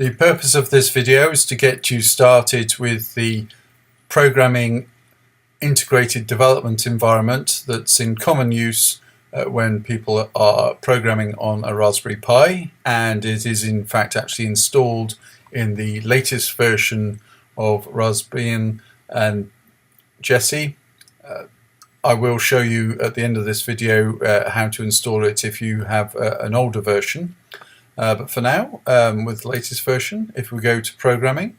The purpose of this video is to get you started with the programming integrated development environment that's in common use when people are programming on a Raspberry Pi, and it is in fact actually installed in the latest version of Raspbian and Jessie. I will show you at the end of this video how to install it if you have an older version. But for now, with the latest version, if we go to programming,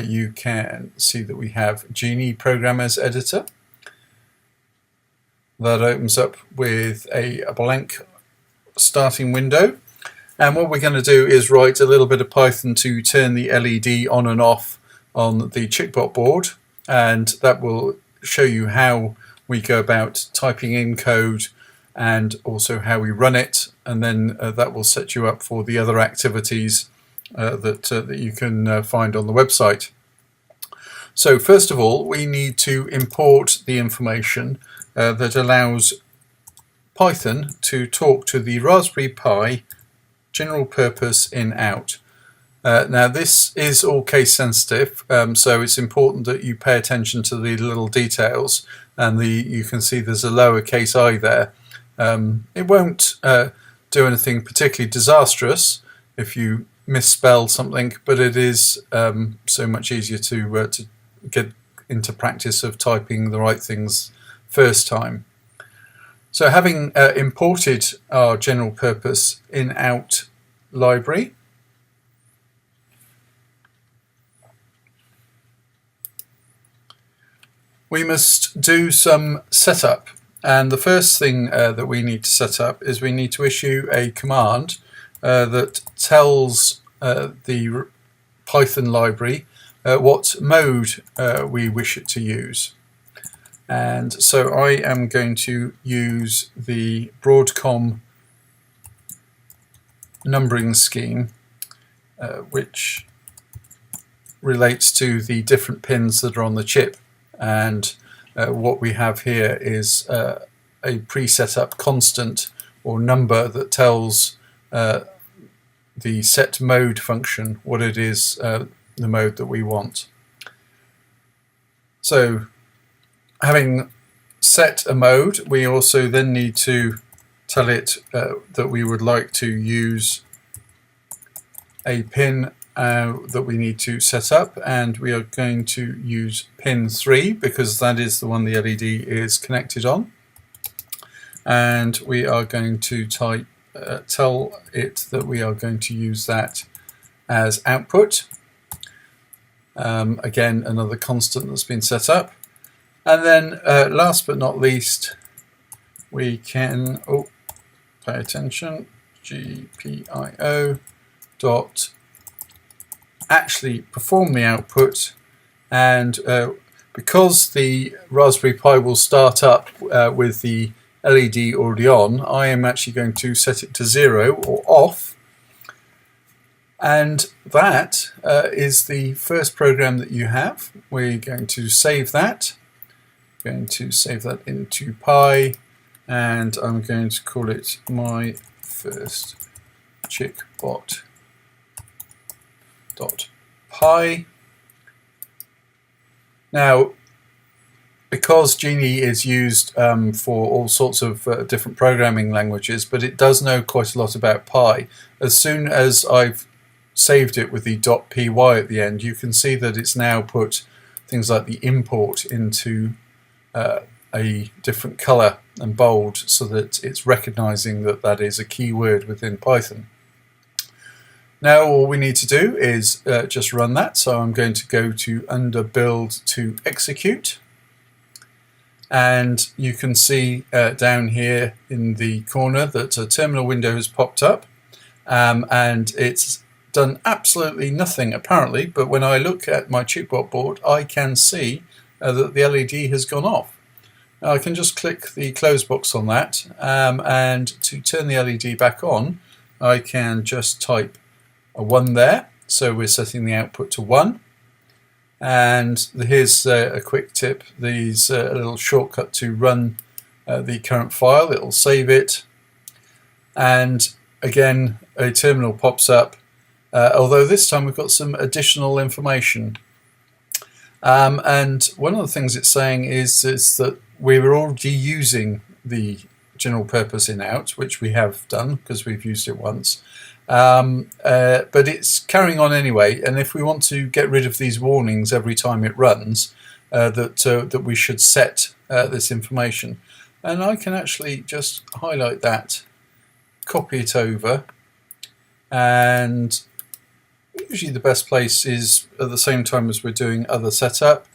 you can see that we have Genie Programmers Editor. That opens up with a blank starting window. And what we're going to do is write a little bit of Python to turn the LED on and off on the ChickBot board. And that will show you how we go about typing in code and also how we run it, and then that will set you up for the other activities that you can find on the website. So first of all, we need to import the information that allows Python to talk to the Raspberry Pi general purpose in-out. Now this is all case sensitive, so it's important that you pay attention to the little details, and you can see there's a lowercase I there. It won't do anything particularly disastrous if you misspell something, but it is so much easier to get into practice of typing the right things first time. So having imported our general purpose in-out library, we must do some setup. And the first thing that we need to set up is we need to issue a command that tells the Python library what mode we wish it to use. And so I am going to use the Broadcom numbering scheme, which relates to the different pins that are on the chip. And what we have here is a pre-set up constant or number that tells the set mode function what it is, the mode that we want. So having set a mode, we also then need to tell it that we would like to use a pin that we need to set up, and we are going to use pin 3 because that is the one the LED is connected on, and we are going to tell it that we are going to use that as output. Again, another constant that's been set up, and then last but not least, we can pay attention, GPIO dot actually perform the output, and because the Raspberry Pi will start up with the LED already on, I am actually going to set it to 0 or off, and that is the first program that you have. We're going to save that. I'm going to save that into Pi, and I'm going to call it my first ChickBot .Pi. Now, because Genie is used for all sorts of different programming languages, but it does know quite a lot about Pi, as soon as I've saved it with the .py at the end, you can see that it's now put things like the import into a different color and bold, so that it's recognizing that that is a keyword within Python. Now all we need to do is just run that. So I'm going to go to under build to execute, and you can see down here in the corner that a terminal window has popped up, and it's done absolutely nothing apparently, but when I look at my ChickBot board I can see that the LED has gone off. Now I can just click the close box on that, and to turn the LED back on I can just type a 1 there, so we're setting the output to 1. And here's a quick tip. There's a little shortcut to run the current file. It'll save it, and again a terminal pops up, although this time we've got some additional information. And one of the things it's saying is that we were already using the general purpose in-out, which we have done because we've used it once. But it's carrying on anyway, and if we want to get rid of these warnings every time it runs, that we should set this information. And I can actually just highlight that, copy it over, and usually the best place is at the same time as we're doing other setup,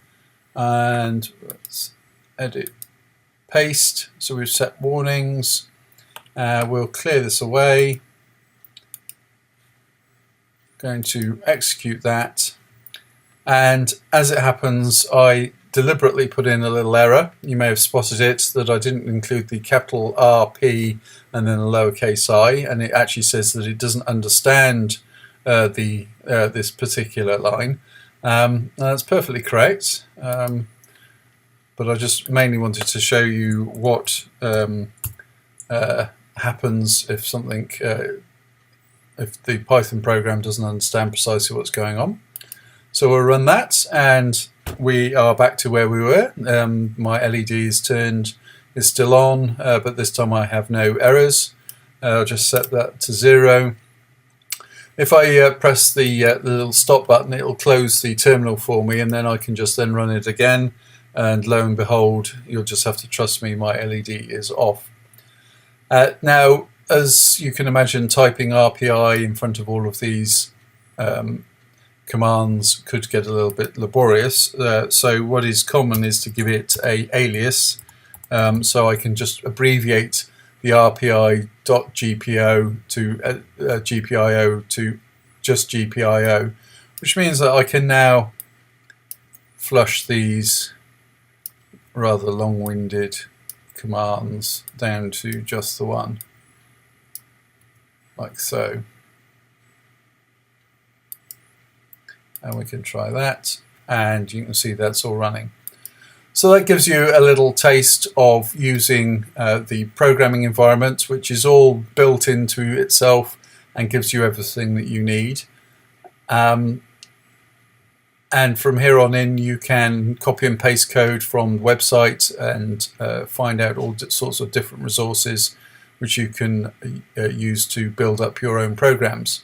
and let's edit, paste. So we've set warnings. We'll clear this away. Going to execute that, and as it happens, I deliberately put in a little error. You may have spotted it, that I didn't include the capital RP and then a lowercase I, and it actually says that it doesn't understand this particular line. That's perfectly correct, but I just mainly wanted to show you what happens if something if the Python program doesn't understand precisely what's going on. So we'll run that, and we are back to where we were. My LED is still on, but this time I have no errors. I'll just set that to 0. If I press the little stop button, it'll close the terminal for me, and then I can just then run it again, and lo and behold, you'll just have to trust me, my LED is off. Now, as you can imagine, typing RPI in front of all of these commands could get a little bit laborious. So what is common is to give it an alias. So I can just abbreviate the RPI.GPO to GPIO to just GPIO, which means that I can now flush these rather long-winded commands down to just the one, like so. And we can try that, and you can see that's all running. So that gives you a little taste of using the programming environment, which is all built into itself and gives you everything that you need. And from here on in, you can copy and paste code from the website and find out all sorts of different resources which you can use to build up your own programs.